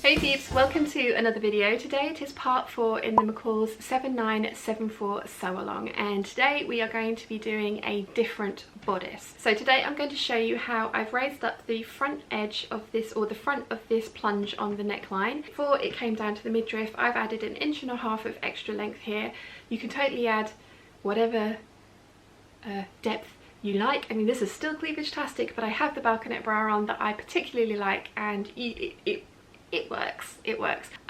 Hey peeps, welcome to another video. Today it is part 4 in the McCalls 7974 sew along, and today we are going to be doing a different bodice. So today I'm going to show you how I've raised up the front edge of this, or the front of this plunge on the neckline. Before it came down to the midriff, I've added 1.5 inches of extra length here. You can totally add whatever depth you like. I mean, this is still cleavage-tastic, but I have the balconette bra on that I particularly like, and it works.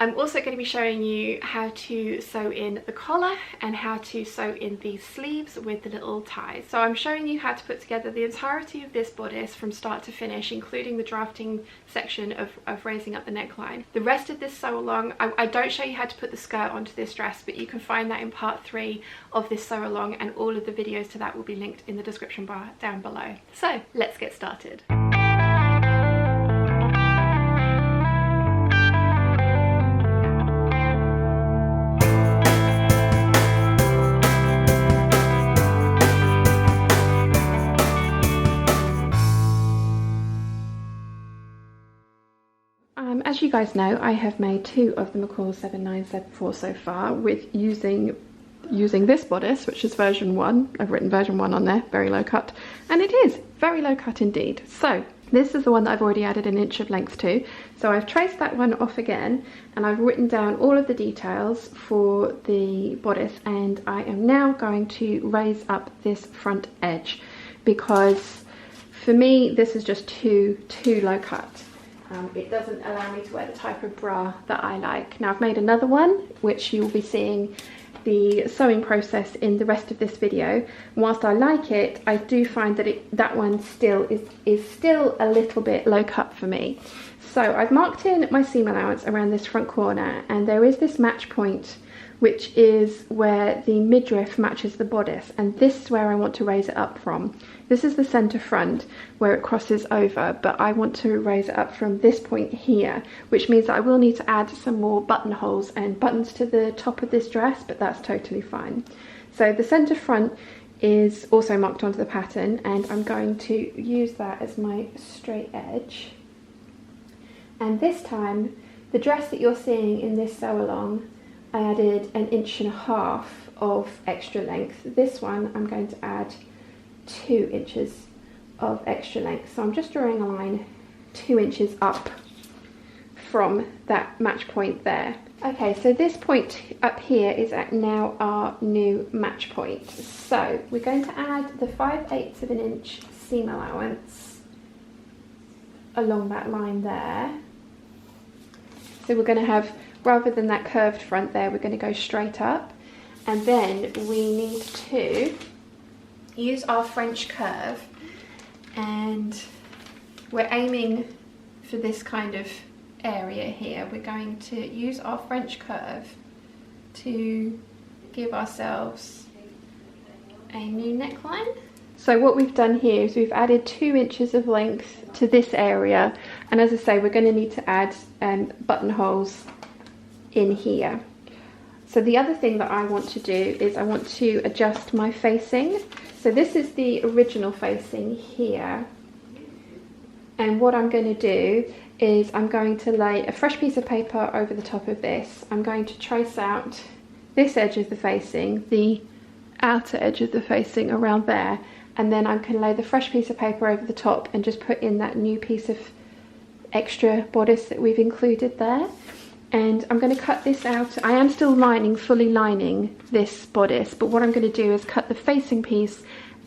I'm also going to be showing you how to sew in the collar and how to sew in these sleeves with the little ties. So I'm showing you how to put together the entirety of this bodice from start to finish, including the drafting section of raising up the neckline. The rest of this sew along, I don't show you how to put the skirt onto this dress, but you can find that in part 3 of this sew along, and all of the videos to that will be linked in the description bar down below. So let's get started. As you guys know, I have made 2 of the McCalls 7974 so far with using this bodice, which is version 1. I've written version 1 on there, very low cut, and it is very low cut indeed. So this is the one that I've already added 1 inch of length to. So I've traced that one off again, and I've written down all of the details for the bodice, and I am now going to raise up this front edge because for me this is just too low cut. It doesn't allow me to wear the type of bra that I like. Now I've made another one, which you'll be seeing the sewing process in the rest of this video. Whilst I like it, I do find that that one still is still a little bit low cut for me. So I've marked in my seam allowance around this front corner, and there is this match point, which is where the midriff matches the bodice, and this is where I want to raise it up from. This is the center front where it crosses over, but I want to raise it up from this point here, which means that I will need to add some more buttonholes and buttons to the top of this dress, but that's totally fine. So the center front is also marked onto the pattern, and I'm going to use that as my straight edge. And this time, the dress that you're seeing in this sew along, I added 1.5 inches of extra length. This one I'm going to add 2 inches of extra length. So I'm just drawing a line 2 inches up from that match point there. Okay, so this point up here is now our new match point. So we're going to add the 5/8 of an inch seam allowance along that line there. So we're going to have, rather than that curved front there, we're going to go straight up, and then we need to use our French curve, and we're aiming for this kind of area here. We're going to use our French curve to give ourselves a new neckline. So what we've done here is we've added 2 inches of length to this area, and as I say, we're going to need to add buttonholes in here. So the other thing that I want to do is I want to adjust my facing. So this is the original facing here, and what I'm going to do is I'm going to lay a fresh piece of paper over the top of this. I'm going to trace out this edge of the facing, the outer edge of the facing around there, and then I can lay the fresh piece of paper over the top and just put in that new piece of extra bodice that we've included there. And I'm going to cut this out. I am still fully lining this bodice, but what I'm going to do is cut the facing piece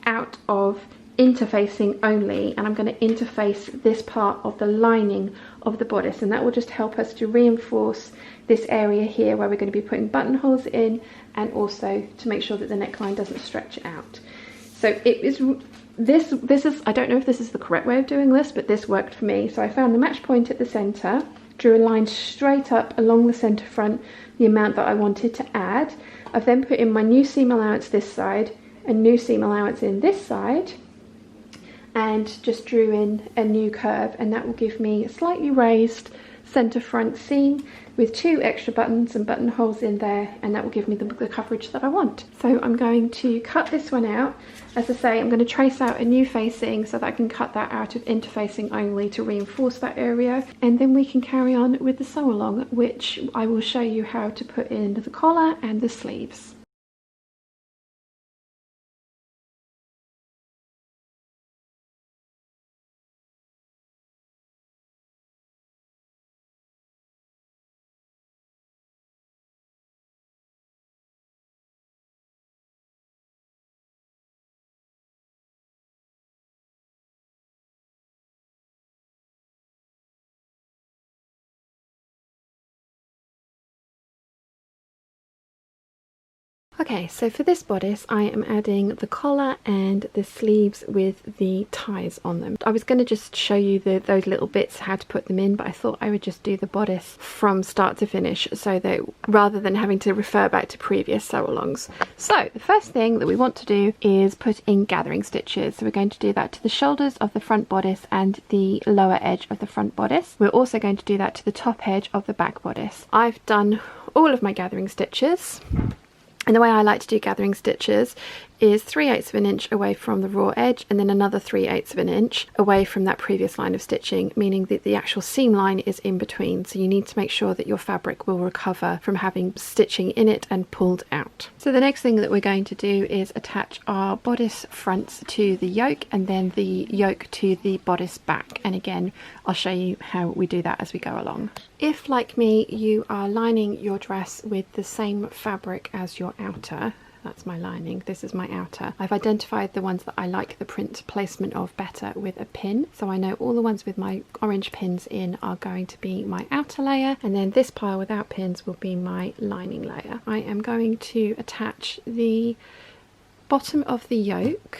out of interfacing only, and I'm going to interface this part of the lining of the bodice, and that will just help us to reinforce this area here where we're going to be putting buttonholes in, and also to make sure that the neckline doesn't stretch out. So it is this is, I don't know if this is the correct way of doing this, but this worked for me. So I found the match point at the center, drew a line straight up along the center front, the amount that I wanted to add. I've then put in my new seam allowance this side, a new seam allowance in this side, and just drew in a new curve, and that will give me a slightly raised centre front seam with 2 extra buttons and buttonholes in there, and that will give me the coverage that I want. So I'm going to cut this one out. As I say, I'm going to trace out a new facing so that I can cut that out of interfacing only to reinforce that area, and then we can carry on with the sew along, which I will show you how to put in the collar and the sleeves. Okay, so for this bodice I am adding the collar and the sleeves with the ties on them. I was going to just show you those little bits, how to put them in, but I thought I would just do the bodice from start to finish so that rather than having to refer back to previous sew-alongs. So the first thing that we want to do is put in gathering stitches. So we're going to do that to the shoulders of the front bodice and the lower edge of the front bodice. We're also going to do that to the top edge of the back bodice. I've done all of my gathering stitches. And the way I like to do gathering stitches is 3/8 of an inch away from the raw edge and then another 3/8 of an inch away from that previous line of stitching, meaning that the actual seam line is in between. So you need to make sure that your fabric will recover from having stitching in it and pulled out. So the next thing that we're going to do is attach our bodice fronts to the yoke and then the yoke to the bodice back. And again, I'll show you how we do that as we go along. If, like me, you are lining your dress with the same fabric as your outer, that's my lining, this is my outer. I've identified the ones that I like the print placement of better with a pin. So I know all the ones with my orange pins in are going to be my outer layer, and then this pile without pins will be my lining layer. I am going to attach the bottom of the yoke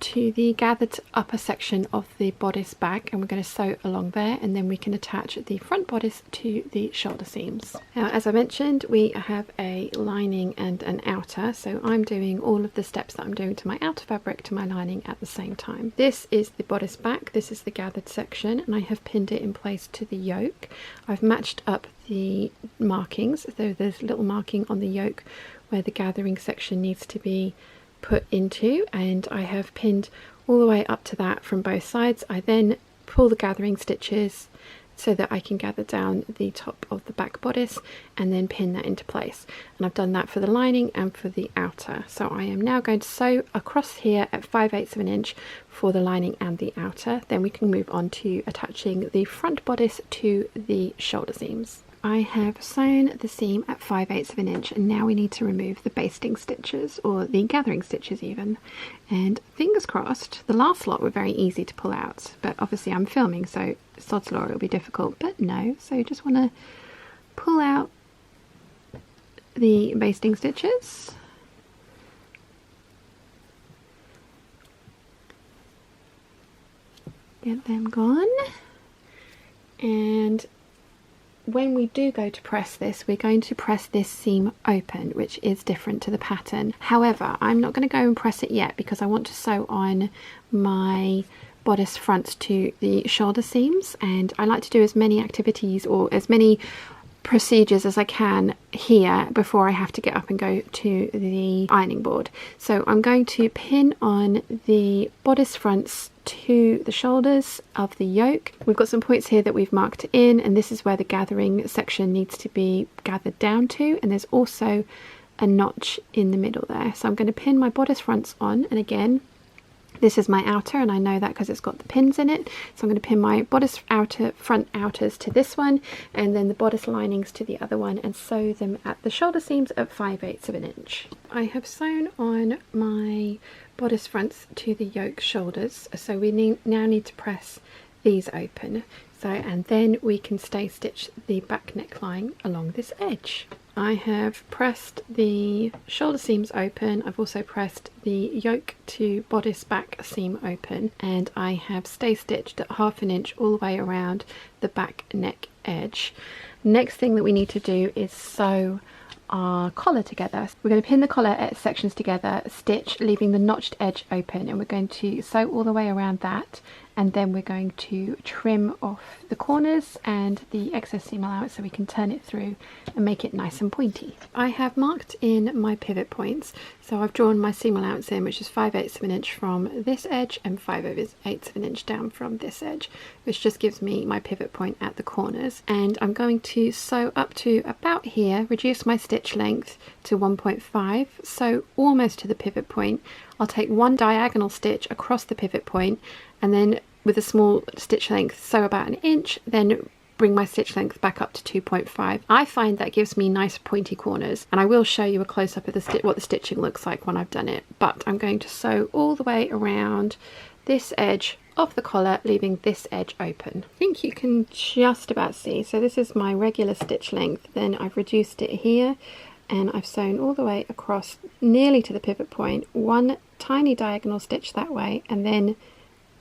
to the gathered upper section of the bodice back, and we're going to sew along there, and then we can attach the front bodice to the shoulder seams. Now, as I mentioned, we have a lining and an outer, so I'm doing all of the steps that I'm doing to my outer fabric to my lining at the same time. This is the bodice back, this is the gathered section, and I have pinned it in place to the yoke. I've matched up the markings, so there's a little marking on the yoke where the gathering section needs to be put into, and I have pinned all the way up to that from both sides. I then pull the gathering stitches so that I can gather down the top of the back bodice and then pin that into place, and I've done that for the lining and for the outer. So I am now going to sew across here at 5/8 of an inch for the lining and the outer. Then we can move on to attaching the front bodice to the shoulder seams. I have sewn the seam at 5/8 of an inch, and now we need to remove the basting stitches, or the gathering stitches even. And fingers crossed, the last lot were very easy to pull out, but obviously I'm filming, so sod's law, it'll be difficult, but no. So you just want to pull out the basting stitches. Get them gone. And when we do go to press this, we're going to press this seam open, which is different to the pattern. However, I'm not going to go and press it yet because I want to sew on my bodice fronts to the shoulder seams, and I like to do as many activities or as many procedures as I can here before I have to get up and go to the ironing board. So I'm going to pin on the bodice fronts to the shoulders of the yoke. We've got some points here that we've marked in, and this is where the gathering section needs to be gathered down to, and there's also a notch in the middle there. So I'm going to pin my bodice fronts on, and again, this is my outer, and I know that because it's got the pins in it. So I'm going to pin my bodice front outers to this one, and then the bodice linings to the other one, and sew them at the shoulder seams at 5/8 of an inch. I have sewn on my bodice fronts to the yoke shoulders, so we now need to press these open. So, and then we can stay stitch the back neckline along this edge. I have pressed the shoulder seams open. I've also pressed the yoke to bodice back seam open, and I have stay stitched at 1/2 an inch all the way around the back neck edge. Next thing that we need to do is sew our collar together. We're going to pin the collar sections together, stitch, leaving the notched edge open, and we're going to sew all the way around that and then we're going to trim off the corners and the excess seam allowance so we can turn it through and make it nice and pointy. I have marked in my pivot points, so I've drawn my seam allowance in, which is 5/8 of an inch from this edge and 5/8 of an inch down from this edge, which just gives me my pivot point at the corners. And I'm going to sew up to about here, reduce my stitch length to 1.5, so almost to the pivot point. I'll take one diagonal stitch across the pivot point, and then with a small stitch length sew about an inch, then bring my stitch length back up to 2.5. I find that gives me nice pointy corners, and I will show you a close-up of what the stitching looks like when I've done it. But I'm going to sew all the way around this edge of the collar, leaving this edge open. I think you can just about see, so this is my regular stitch length, then I've reduced it here and I've sewn all the way across nearly to the pivot point, one tiny diagonal stitch that way, and then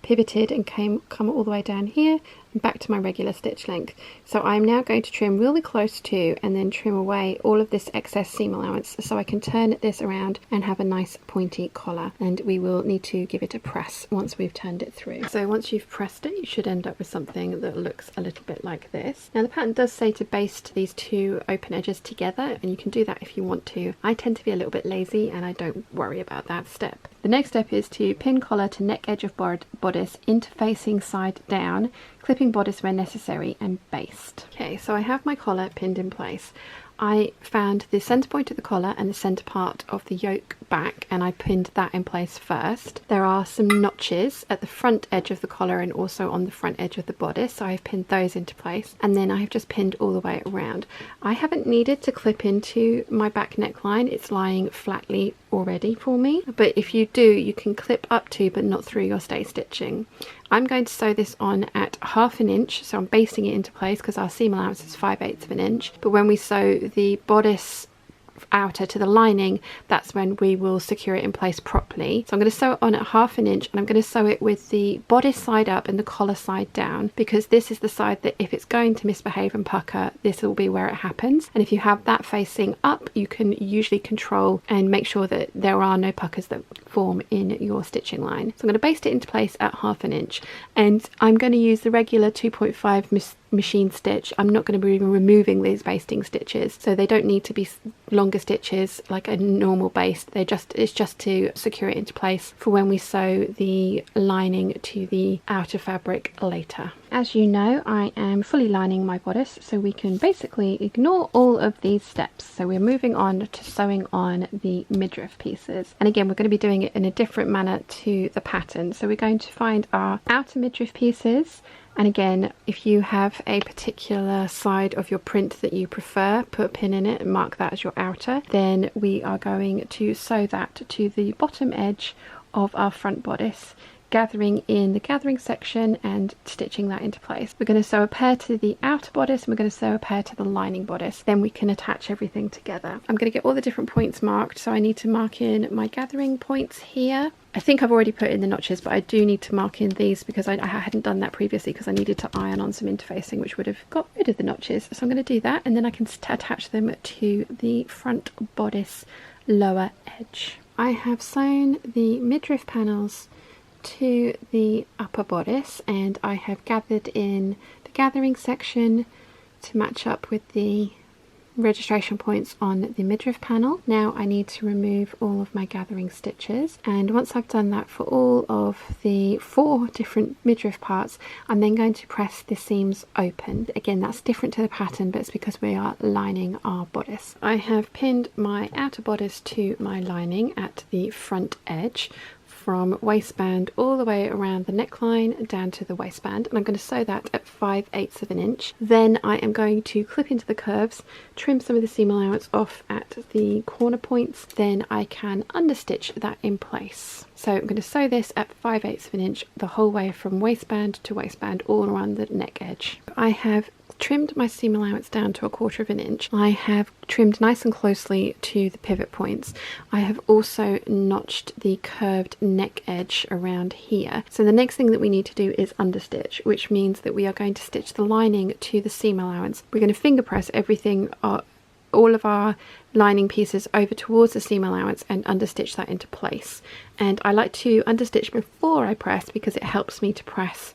pivoted and come all the way down here and back to my regular stitch length. So I'm now going to trim really close to and then trim away all of this excess seam allowance so I can turn this around and have a nice pointy collar, and we will need to give it a press once we've turned it through. So once you've pressed it, you should end up with something that looks a little bit like this. Now the pattern does say to baste these two open edges together, and you can do that if you want to. I tend to be a little bit lazy and I don't worry about that step. The next step is to pin collar to neck edge of bodice, interfacing side down, clipping bodice where necessary, and baste. Okay, so I have my collar pinned in place. I found the centre point of the collar and the centre part of the yoke back, and I pinned that in place first. There are some notches at the front edge of the collar and also on the front edge of the bodice, so I've pinned those into place, and then I've just pinned all the way around. I haven't needed to clip into my back neckline, it's lying flatly already for me, but if you do, you can clip up to but not through your stay stitching. I'm going to sew this on at 1/2 inch, so I'm basting it into place because our seam allowance is 5/8 of an inch, but when we sew the bodice outer to the lining, that's when we will secure it in place properly. So I'm going to sew it on at 1/2 inch, and I'm going to sew it with the bodice side up and the collar side down, because this is the side that if it's going to misbehave and pucker, this will be where it happens. And if you have that facing up, you can usually control and make sure that there are no puckers that form in your stitching line. So I'm going to baste it into place at 1/2 inch, and I'm going to use the regular 2.5 machine stitch. I'm not going to be removing these basting stitches, so they don't need to be longer stitches like a normal baste. It's just to secure it into place for when we sew the lining to the outer fabric later. As you know, I am fully lining my bodice, so we can basically ignore all of these steps. So we're moving on to sewing on the midriff pieces, and again we're going to be doing it in a different manner to the pattern. So we're going to find our outer midriff pieces, and again, if you have a particular side of your print that you prefer, put a pin in it and mark that as your outer. Then we are going to sew that to the bottom edge of our front bodice, gathering in the gathering section and stitching that into place. We're going to sew a pair to the outer bodice and we're going to sew a pair to the lining bodice. Then we can attach everything together. I'm going to get all the different points marked, so I need to mark in my gathering points here. I think I've already put in the notches, but I do need to mark in these because I hadn't done that previously because I needed to iron on some interfacing, which would have got rid of the notches. So I'm going to do that, and then I can attach them to the front bodice lower edge. I have sewn the midriff panels to the upper bodice, and I have gathered in the gathering section to match up with the registration points on the midriff panel. Now I need to remove all of my gathering stitches, and once I've done that for all of the 4 different midriff parts, I'm then going to press the seams open. Again, that's different to the pattern, but it's because we are lining our bodice. I have pinned my outer bodice to my lining at the front edge, from waistband all the way around the neckline down to the waistband, and I'm going to sew that at 5/8 of an inch. Then I am going to clip into the curves, trim some of the seam allowance off at the corner points, then I can understitch that in place. So I'm going to sew this at 5/8 of an inch the whole way from waistband to waistband all around the neck edge. I have trimmed my seam allowance down to 1/4 of an inch. I have trimmed nice and closely to the pivot points. I have also notched the curved neck edge around here. So the next thing that we need to do is understitch, which means that we are going to stitch the lining to the seam allowance. We're going to finger press everything all of our lining pieces over towards the seam allowance and understitch that into place. And I like to understitch before I press because it helps me to press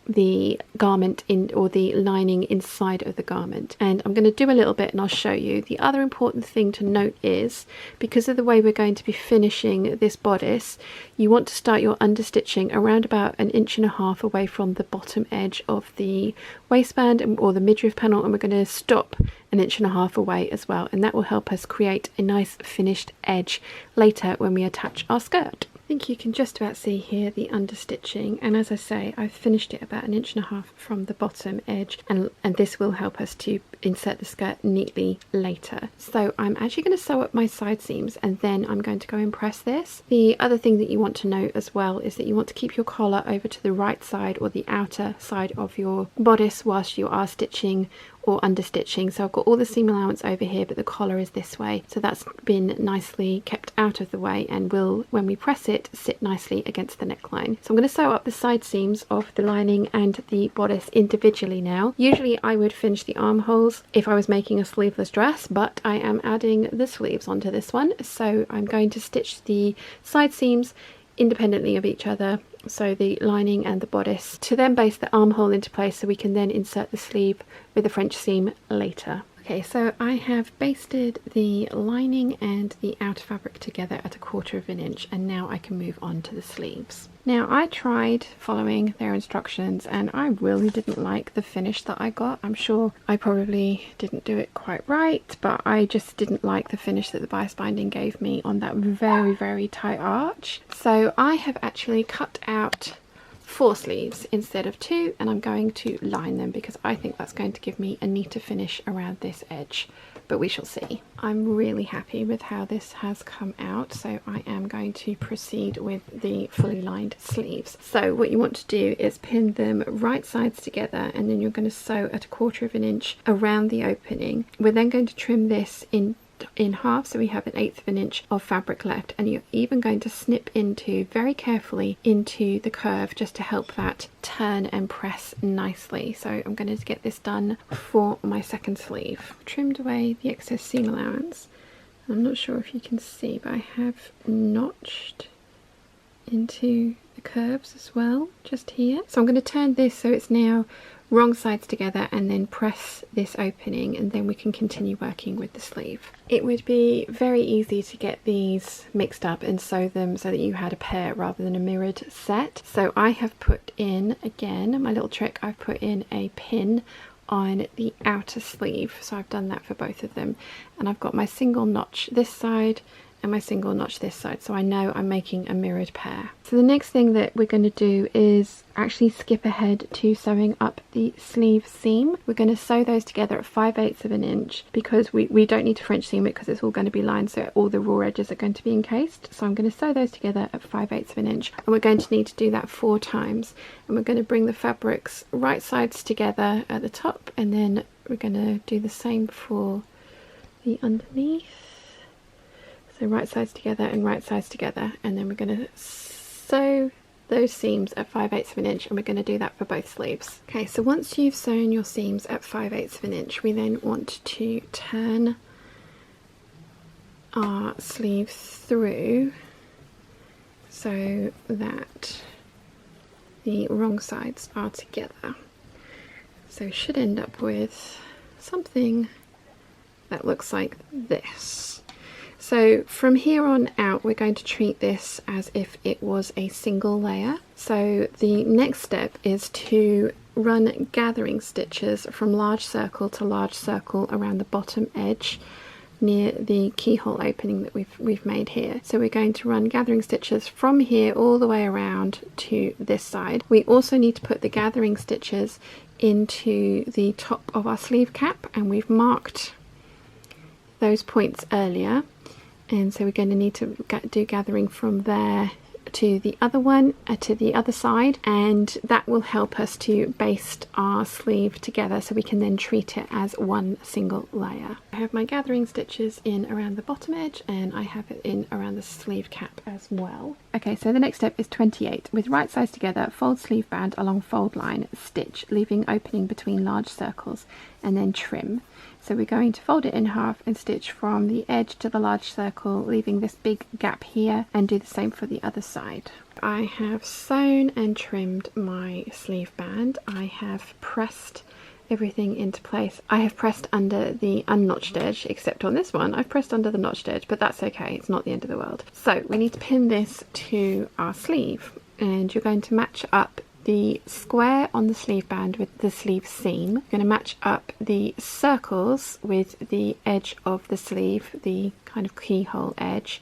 the garment in, or the lining inside of the garment. And I'm going to do a little bit and I'll show you. The other important thing to note is, because of the way we're going to be finishing this bodice, you want to start your understitching around about 1.5 inches away from the bottom edge of the waistband or the midriff panel, and we're going to stop 1.5 inches away as well, and that will help us create a nice finished edge later when we attach our skirt. I think you can just about see here the understitching, and as I say, I've finished it about 1.5 inches from the bottom edge, and this will help us to insert the skirt neatly later. So I'm actually going to sew up my side seams and then I'm going to go and press this. The other thing that you want to note as well is that you want to keep your collar over to the right side or the outer side of your bodice whilst you are stitching or understitching. So I've got all the seam allowance over here, but the collar is this way, so that's been nicely kept out of the way and will, when we press it, sit nicely against the neckline. So I'm going to sew up the side seams of the lining and the bodice individually now. Usually I would finish the armholes if I was making a sleeveless dress, but I am adding the sleeves onto this one, so I'm going to stitch the side seams independently of each other, so the lining and the bodice, to then base the armhole into place so we can then insert the sleeve with the French seam later. Okay, so I have basted the lining and the outer fabric together at 1/4 inch, and now I can move on to the sleeves. Now I tried following their instructions and I really didn't like the finish that I got. I'm sure I probably didn't do it quite right, but I just didn't like the finish that the bias binding gave me on that very, very tight arch. So I have actually cut out 4 sleeves instead of 2, and I'm going to line them because I think that's going to give me a neater finish around this edge, but we shall see. I'm really happy with how this has come out, so I am going to proceed with the fully lined sleeves. So what you want to do is pin them right sides together, and then you're going to sew at 1/4 inch around the opening. We're then going to trim this in half, so we have 1/8 inch of fabric left, and you're even going to snip into very carefully into the curve just to help that turn and press nicely. So I'm going to get this done for my second sleeve. Trimmed away the excess seam allowance. I'm not sure if you can see, but I have notched into the curves as well just here. So I'm going to turn this so it's now wrong sides together and then press this opening, and then we can continue working with the sleeve. It would be very easy to get these mixed up and sew them so that you had a pair rather than a mirrored set. So I have put in, again, my little trick, I've put in a pin on the outer sleeve. So I've done that for both of them, and I've got my single notch this side and my single notch this side, so I know I'm making a mirrored pair. So the next thing that we're going to do is actually skip ahead to sewing up the sleeve seam. We're going to sew those together at 5/8 inch because we don't need to French seam it because it's all going to be lined, so all the raw edges are going to be encased. So I'm going to sew those together at 5/8 inch, and we're going to need to do that 4 times. And we're going to bring the fabrics right sides together at the top, and then we're going to do the same for the underneath. So right sides together and right sides together, and then we're going to sew those seams at 5/8 inch, and we're going to do that for both sleeves. Okay, so once you've sewn your seams at 5/8 inch, we then want to turn our sleeve through so that the wrong sides are together. So we should end up with something that looks like this. So from here on out, we're going to treat this as if it was a single layer. So the next step is to run gathering stitches from large circle to large circle around the bottom edge near the keyhole opening that we've made here. So we're going to run gathering stitches from here all the way around to this side. We also need to put the gathering stitches into the top of our sleeve cap, and we've marked those points earlier. And so we're going to need to do gathering from there to the other one, to the other side, and that will help us to baste our sleeve together so we can then treat it as one single layer. I have my gathering stitches in around the bottom edge, and I have it in around the sleeve cap as well. Okay, so the next step is 28. With right sides together, fold sleeve band along fold line, stitch, leaving opening between large circles, and then trim. So we're going to fold it in half and stitch from the edge to the large circle, leaving this big gap here, and do the same for the other side. I have sewn and trimmed my sleeve band. I have pressed everything into place. I have pressed under the unnotched edge, except on this one I've pressed under the notched edge, but that's okay, it's not the end of the world. So we need to pin this to our sleeve, and you're going to match up the square on the sleeve band with the sleeve seam. You're going to match up the circles with the edge of the sleeve, the kind of keyhole edge,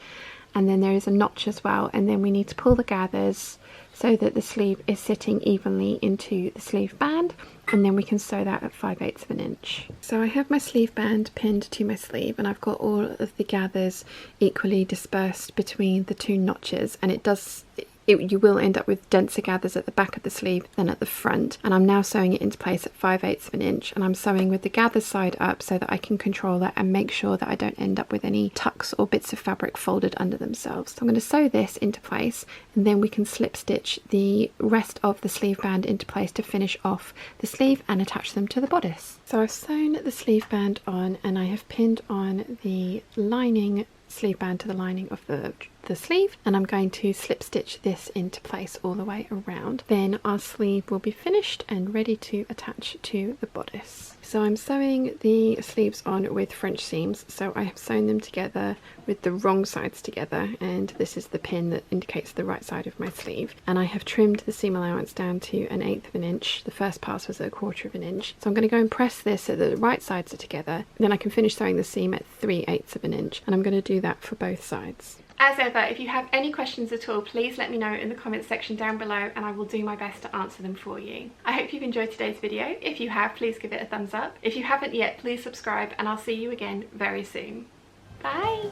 and then there is a notch as well, and then we need to pull the gathers so that the sleeve is sitting evenly into the sleeve band, and then we can sew that at 5/8 of an inch. So I have my sleeve band pinned to my sleeve, and I've got all of the gathers equally dispersed between the two notches, and you will end up with denser gathers at the back of the sleeve than at the front. And I'm now sewing it into place at 5/8 of an inch, and I'm sewing with the gather side up so that I can control that and make sure that I don't end up with any tucks or bits of fabric folded under themselves. So I'm going to sew this into place, and then we can slip stitch the rest of the sleeve band into place to finish off the sleeve and attach them to the bodice. So I've sewn the sleeve band on, and I have pinned on the lining sleeve band to the lining of the sleeve, and I'm going to slip stitch this into place all the way around. Then our sleeve will be finished and ready to attach to the bodice. So I'm sewing the sleeves on with French seams, so I have sewn them together with the wrong sides together, and this is the pin that indicates the right side of my sleeve, and I have trimmed the seam allowance down to 1/8 of an inch. The first pass was 1/4 of an inch, so I'm going to go and press this so that the right sides are together, then I can finish sewing the seam at 3/8 of an inch, and I'm going to do that for both sides. As ever, if you have any questions at all, please let me know in the comments section down below, and I will do my best to answer them for you. I hope you've enjoyed today's video. If you have, please give it a thumbs up. If you haven't yet, please subscribe, and I'll see you again very soon. Bye!